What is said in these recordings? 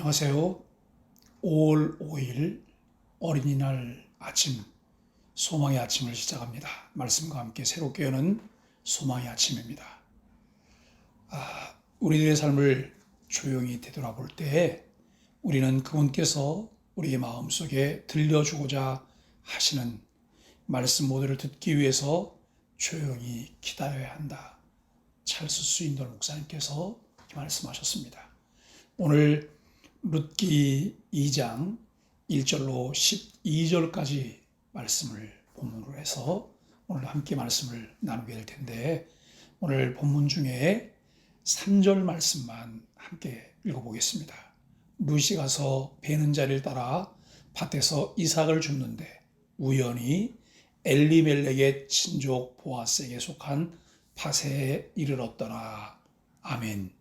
안녕하세요. 5월 5일 어린이날 아침, 소망의 아침을 시작합니다. 말씀과 함께 새롭게 여는 소망의 아침입니다. 우리들의 삶을 조용히 되돌아볼 때 우리는 그분께서 우리의 마음속에 들려주고자 하시는 말씀 모두를 듣기 위해서 조용히 기다려야 한다. 찰스 스윈돌 목사님께서 말씀하셨습니다. 오늘 룻기 2장 1절로 12절까지 말씀을 본문으로 해서 오늘 함께 말씀을 나누게 될 텐데, 오늘 본문 중에 3절 말씀만 함께 읽어보겠습니다. 룻이 가서 베는 자리를 따라 밭에서 이삭을 줍는데 우연히 엘리멜렉의 친족 보아스에게 속한 밭에 이르렀더라. 아멘.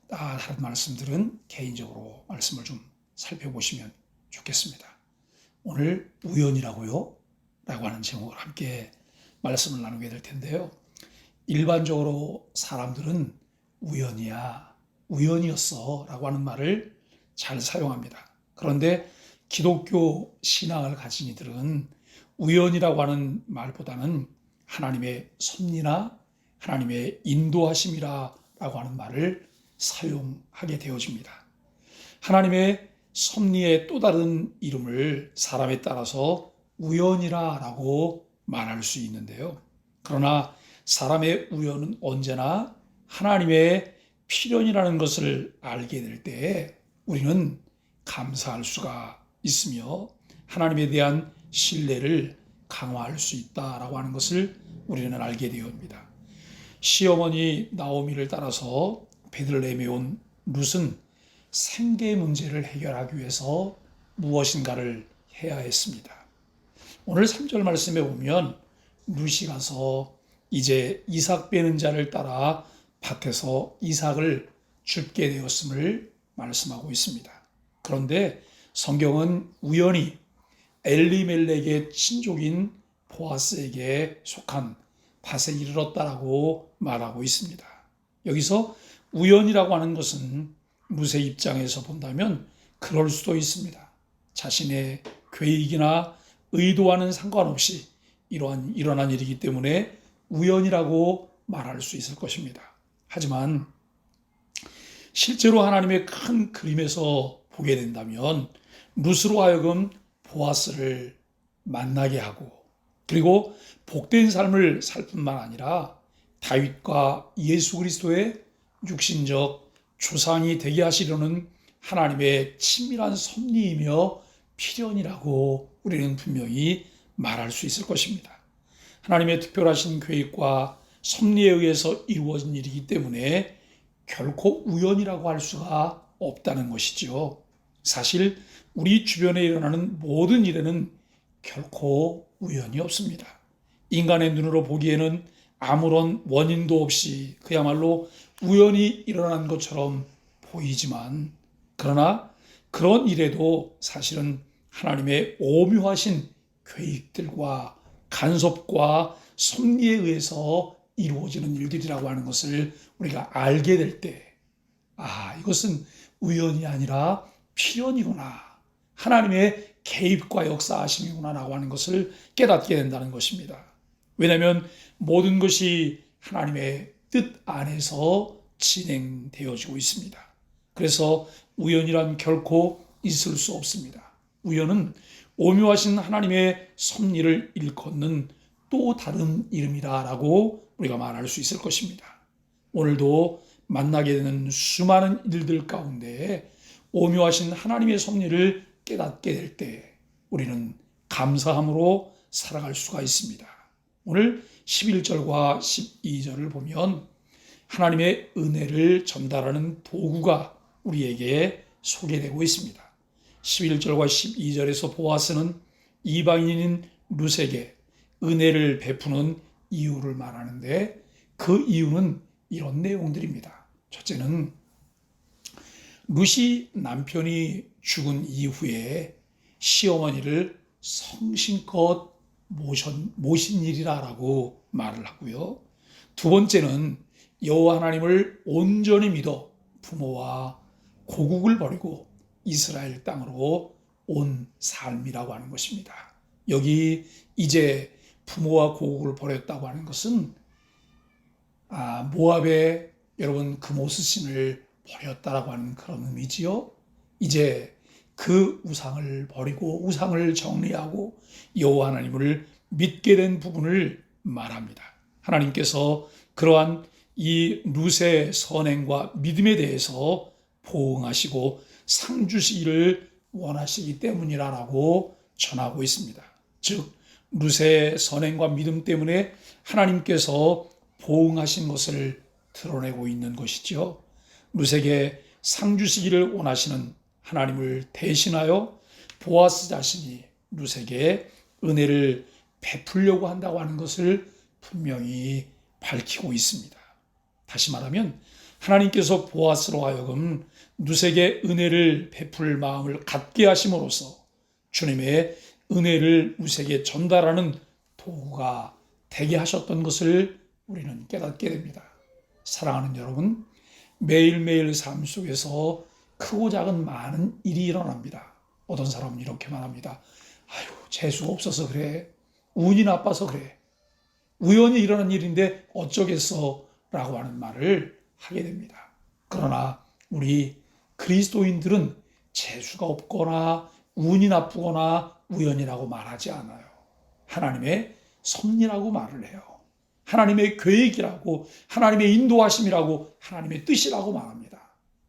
다른 말씀들은 개인적으로 말씀을 좀 살펴보시면 좋겠습니다. 오늘 우연이라고요? 라고 하는 제목으로 함께 말씀을 나누게 될 텐데요. 일반적으로 사람들은 우연이야, 우연이었어 라고 하는 말을 잘 사용합니다. 그런데 기독교 신앙을 가진 이들은 우연이라고 하는 말보다는 하나님의 섭리나 하나님의 인도하심이라고 하는 말을 사용하게 되어집니다. 하나님의 섭리의 또 다른 이름을 사람에 따라서 우연이라고 말할 수 있는데요. 그러나 사람의 우연은 언제나 하나님의 필연이라는 것을 알게 될 때 우리는 감사할 수가 있으며 하나님에 대한 신뢰를 강화할 수 있다라고 하는 것을 우리는 알게 되옵니다. 시어머니 나오미를 따라서 베들레헴에 온 룻은 생계 문제를 해결하기 위해서 무엇인가를 해야 했습니다. 오늘 3절 말씀에 보면 룻이 가서 이제 이삭 베는 자를 따라 밭에서 이삭을 줍게 되었음을 말씀하고 있습니다. 그런데 성경은 우연히 엘리멜렉의 친족인 보아스에게 속한 밭에 이르렀다라고 말하고 있습니다. 여기서 우연이라고 하는 것은 룻의 입장에서 본다면 그럴 수도 있습니다. 자신의 계획이나 의도와는 상관없이 일어난 일이기 때문에 우연이라고 말할 수 있을 것입니다. 하지만 실제로 하나님의 큰 그림에서 보게 된다면 룻으로 하여금 보아스를 만나게 하고, 그리고 복된 삶을 살 뿐만 아니라 다윗과 예수 그리스도의 육신적 조상이 되게 하시려는 하나님의 친밀한 섭리이며 필연이라고 우리는 분명히 말할 수 있을 것입니다. 하나님의 특별하신 계획과 섭리에 의해서 이루어진 일이기 때문에 결코 우연이라고 할 수가 없다는 것이죠. 사실 우리 주변에 일어나는 모든 일에는 결코 우연이 없습니다. 인간의 눈으로 보기에는 아무런 원인도 없이 그야말로 우연히 일어난 것처럼 보이지만, 그러나 그런 일에도 사실은 하나님의 오묘하신 계획들과 간섭과 섭리에 의해서 이루어지는 일들이라고 하는 것을 우리가 알게 될 때, 이것은 우연이 아니라 필연이구나, 하나님의 개입과 역사하심이구나 라고 하는 것을 깨닫게 된다는 것입니다. 왜냐하면 모든 것이 하나님의 뜻 안에서 진행되어지고 있습니다. 그래서 우연이란 결코 있을 수 없습니다. 우연은 오묘하신 하나님의 섭리를 일컫는 또 다른 이름이라고 우리가 말할 수 있을 것입니다. 오늘도 만나게 되는 수많은 일들 가운데 오묘하신 하나님의 섭리를 깨닫게 될 때 우리는 감사함으로 살아갈 수가 있습니다. 오늘 11절과 12절을 보면 하나님의 은혜를 전달하는 도구가 우리에게 소개되고 있습니다. 11절과 12절에서 보아스는 이방인인 룻에게 은혜를 베푸는 이유를 말하는데, 그 이유는 이런 내용들입니다. 첫째는 룻이 남편이 죽은 이후에 시어머니를 성심껏 모신 일이라고 말을 하고요. 두 번째는 여호와 하나님을 온전히 믿어 부모와 고국을 버리고 이스라엘 땅으로 온 삶이라고 하는 것입니다. 여기 이제 부모와 고국을 버렸다고 하는 것은 모압의 여러분 그모스 신을 버렸다라고 하는 그런 의미지요. 이제 그 우상을 버리고 우상을 정리하고 여호와 하나님을 믿게 된 부분을 말합니다. 하나님께서 그러한 이 룻의 선행과 믿음에 대해서 보응하시고 상 주시기를 원하시기 때문이라고 전하고 있습니다. 즉 룻의 선행과 믿음 때문에 하나님께서 보응하신 것을 드러내고 있는 것이죠. 룻에게 상 주시기를 원하시는 하나님을 대신하여 보아스 자신이 룻에게 은혜를 베풀려고 한다고 하는 것을 분명히 밝히고 있습니다. 다시 말하면 하나님께서 보아스로 하여금 룻에게 은혜를 베풀 마음을 갖게 하심으로써 주님의 은혜를 룻에게 전달하는 도구가 되게 하셨던 것을 우리는 깨닫게 됩니다. 사랑하는 여러분, 매일매일 삶 속에서 크고 작은 많은 일이 일어납니다. 어떤 사람은 이렇게 말합니다. 아유, 재수가 없어서 그래. 운이 나빠서 그래. 우연히 일어난 일인데 어쩌겠어 라고 하는 말을 하게 됩니다. 그러나 우리 그리스도인들은 재수가 없거나 운이 나쁘거나 우연이라고 말하지 않아요. 하나님의 섭리라고 말을 해요. 하나님의 계획이라고, 하나님의 인도하심이라고, 하나님의 뜻이라고 말합니다.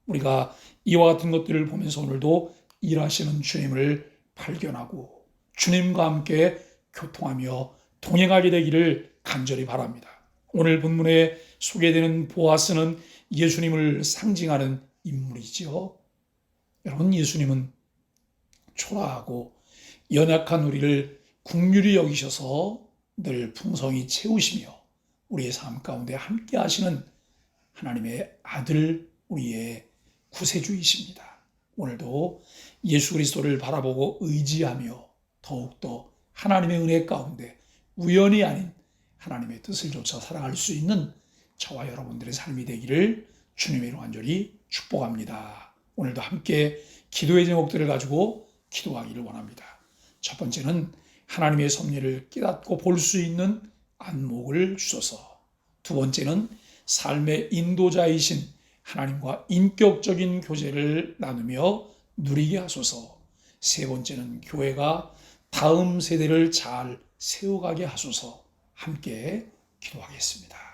우리가 이와 같은 것들을 보면서 오늘도 일하시는 주님을 발견하고 주님과 함께 교통하며 동행하게 되기를 간절히 바랍니다. 오늘 본문에 소개되는 보아스는 예수님을 상징하는 인물이지요. 여러분, 예수님은 초라하고 연약한 우리를 긍휼히 여기셔서 늘 풍성히 채우시며 우리의 삶 가운데 함께 하시는 하나님의 아들, 우리의 구세주이십니다. 오늘도 예수 그리스도를 바라보고 의지하며 더욱더 하나님의 은혜 가운데 우연이 아닌 하나님의 뜻을 좇아 살아갈 수 있는 저와 여러분들의 삶이 되기를 주님의 이름으로 간절히 축복합니다. 오늘도 함께 기도의 제목들을 가지고 기도하기를 원합니다. 첫 번째는 하나님의 섭리를 깨닫고 볼 수 있는 안목을 주소서. 두 번째는 삶의 인도자이신 하나님과 인격적인 교제를 나누며 누리게 하소서. 세 번째는 교회가 다음 세대를 잘 세워가게 하소서. 함께 기도하겠습니다.